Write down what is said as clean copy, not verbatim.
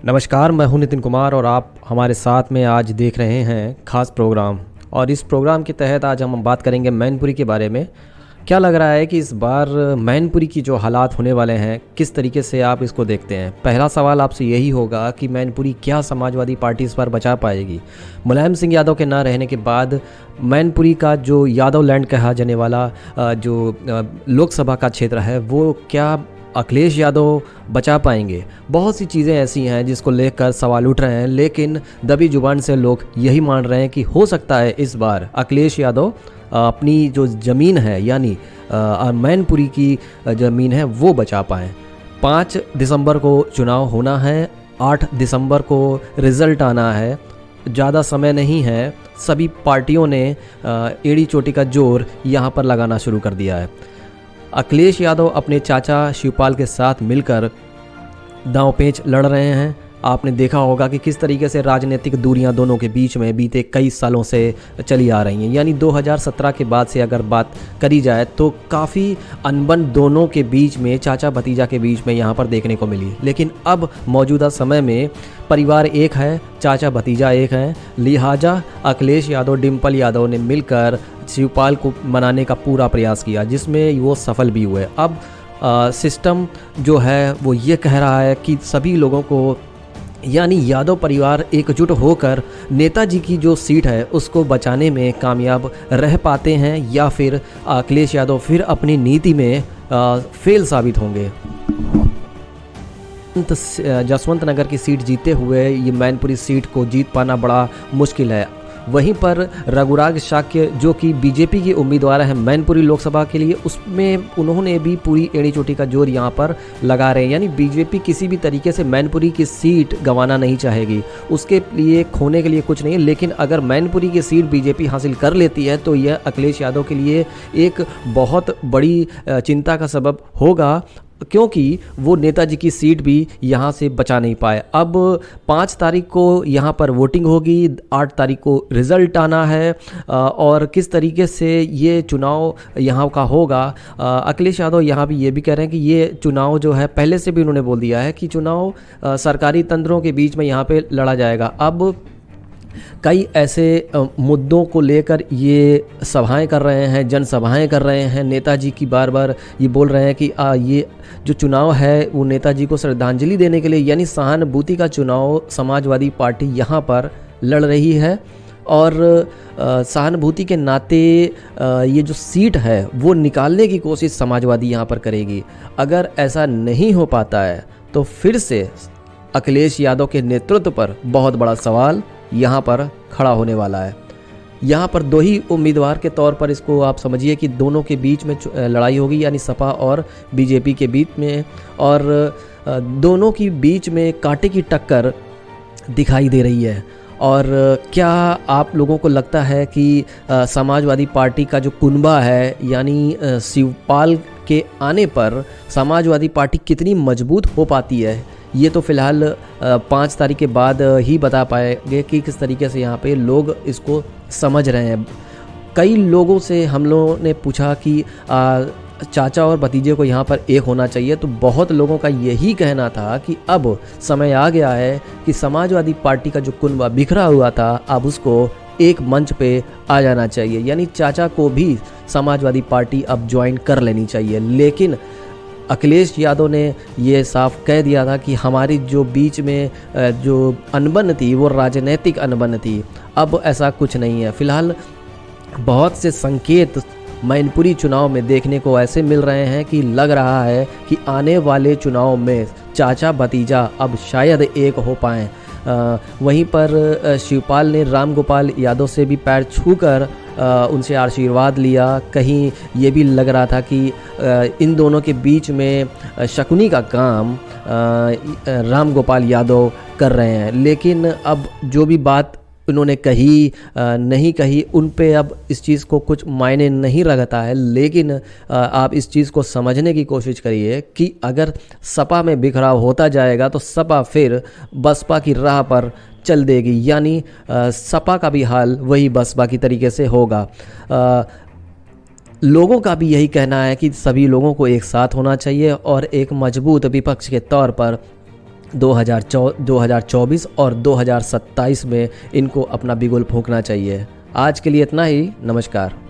नमस्कार, मैं हूं नितिन कुमार और आप हमारे साथ में आज देख रहे हैं खास प्रोग्राम। और इस प्रोग्राम के तहत आज हम बात करेंगे मैनपुरी के बारे में। क्या लग रहा है कि इस बार मैनपुरी की जो हालात होने वाले हैं, किस तरीके से आप इसको देखते हैं? पहला सवाल आपसे यही होगा कि मैनपुरी क्या समाजवादी पार्टी इस बार बचा पाएगी? मुलायम सिंह यादव के ना रहने के बाद मैनपुरी का जो यादव लैंड कहा जाने वाला जो लोकसभा का क्षेत्र है, वो क्या अखिलेश यादव बचा पाएंगे? बहुत सी चीज़ें ऐसी हैं जिसको लेकर सवाल उठ रहे हैं, लेकिन दबी जुबान से लोग यही मान रहे हैं कि हो सकता है इस बार अखिलेश यादव अपनी जो ज़मीन है यानी मैनपुरी की ज़मीन है वो बचा पाएँ। 5 दिसंबर को चुनाव होना है, 8 दिसंबर को रिज़ल्ट आना है, ज़्यादा समय नहीं है। सभी पार्टियों ने एड़ी चोटी का जोर यहाँ पर लगाना शुरू कर दिया है। अखिलेश यादव अपने चाचा शिवपाल के साथ मिलकर दांव-पेच लड़ रहे हैं। आपने देखा होगा कि किस तरीके से राजनीतिक दूरियां दोनों के बीच में बीते कई सालों से चली आ रही हैं। यानी 2017 के बाद से अगर बात करी जाए तो काफ़ी अनबन दोनों के बीच में, चाचा भतीजा के बीच में यहाँ पर देखने को मिली। लेकिन अब मौजूदा समय में परिवार एक है, चाचा भतीजा एक हैं, लिहाजा अखिलेश यादव डिम्पल यादव ने मिलकर शिवपाल को मनाने का पूरा प्रयास किया, जिसमें वो सफल भी हुए। अब सिस्टम जो है वो ये कह रहा है कि सभी लोगों को यानी यादव परिवार एकजुट होकर नेताजी की जो सीट है उसको बचाने में कामयाब रह पाते हैं, या फिर अखिलेश यादव फिर अपनी नीति में फेल साबित होंगे। जसवंत नगर की सीट जीते हुए ये मैनपुरी सीट को जीत पाना बड़ा मुश्किल है। वहीं पर रघुराज शाक्य जो कि बीजेपी के उम्मीदवार हैं मैनपुरी लोकसभा के लिए, उसमें उन्होंने भी पूरी एड़ी चोटी का जोर यहाँ पर लगा रहे हैं। यानी बीजेपी किसी भी तरीके से मैनपुरी की सीट गंवाना नहीं चाहेगी, उसके लिए खोने के लिए कुछ नहीं है। लेकिन अगर मैनपुरी की सीट बीजेपी हासिल कर लेती है तो यह अखिलेश यादव के लिए एक बहुत बड़ी चिंता का सबब होगा, क्योंकि वो नेताजी की सीट भी यहाँ से बचा नहीं पाए। अब 5 तारीख को यहाँ पर वोटिंग होगी, 8 तारीख को रिज़ल्ट आना है, और किस तरीके से ये चुनाव यहाँ का होगा। अखिलेश यादव यहाँ भी ये भी कह रहे हैं कि ये चुनाव जो है, पहले से भी उन्होंने बोल दिया है कि चुनाव सरकारी तंत्रों के बीच में यहाँ पे लड़ा जाएगा। अब कई ऐसे मुद्दों को लेकर ये सभाएं कर रहे हैं, जनसभाएं कर रहे हैं। नेताजी की बार बार ये बोल रहे हैं कि ये जो चुनाव है वो नेताजी को श्रद्धांजलि देने के लिए, यानी सहानुभूति का चुनाव समाजवादी पार्टी यहाँ पर लड़ रही है। और सहानुभूति के नाते ये जो सीट है वो निकालने की कोशिश समाजवादी यहाँ पर करेगी। अगर ऐसा नहीं हो पाता है तो फिर से अखिलेश यादव के नेतृत्व पर बहुत बड़ा सवाल यहाँ पर खड़ा होने वाला है। यहाँ पर 2 ही उम्मीदवार के तौर पर इसको आप समझिए कि दोनों के बीच में लड़ाई होगी, यानी सपा और बीजेपी के बीच में, और दोनों की बीच में कांटे की टक्कर दिखाई दे रही है। और क्या आप लोगों को लगता है कि समाजवादी पार्टी का जो कुनबा है, यानी शिवपाल के आने पर समाजवादी पार्टी कितनी मजबूत हो पाती है? ये तो फ़िलहाल 5 तारीख के बाद ही बता पाएंगे कि किस तरीके से यहाँ पे लोग इसको समझ रहे हैं। कई लोगों से हम लोगों ने पूछा कि चाचा और भतीजे को यहाँ पर एक होना चाहिए, तो बहुत लोगों का यही कहना था कि अब समय आ गया है कि समाजवादी पार्टी का जो कुनबा बिखरा हुआ था, अब उसको एक मंच पे आ जाना चाहिए। यानी चाचा को भी समाजवादी पार्टी अब ज्वाइन कर लेनी चाहिए। लेकिन अखिलेश यादव ने ये साफ कह दिया था कि हमारी जो बीच में जो अनबन थी वो राजनीतिक अनबन थी, अब ऐसा कुछ नहीं है। फिलहाल बहुत से संकेत मैनपुरी चुनाव में देखने को ऐसे मिल रहे हैं कि लग रहा है कि आने वाले चुनाव में चाचा भतीजा अब शायद एक हो पाएँ। वहीं पर शिवपाल ने राम गोपाल यादव से भी पैर छूकर उनसे आशीर्वाद लिया। कहीं ये भी लग रहा था कि इन दोनों के बीच में शकुनी का काम राम गोपाल यादव कर रहे हैं। लेकिन अब जो भी बात उन्होंने कही नहीं कही, उन पे अब इस चीज़ को कुछ मायने नहीं रखता है। लेकिन आप इस चीज़ को समझने की कोशिश करिए कि अगर सपा में बिखराव होता जाएगा तो सपा फिर बसपा की राह पर चल देगी, यानी सपा का भी हाल वही बसपा की तरीके से होगा। लोगों का भी यही कहना है कि सभी लोगों को एक साथ होना चाहिए और एक मजबूत विपक्ष के तौर पर 2024 और 2027 में इनको अपना बिगुल फूंकना चाहिए। आज के लिए इतना ही। नमस्कार।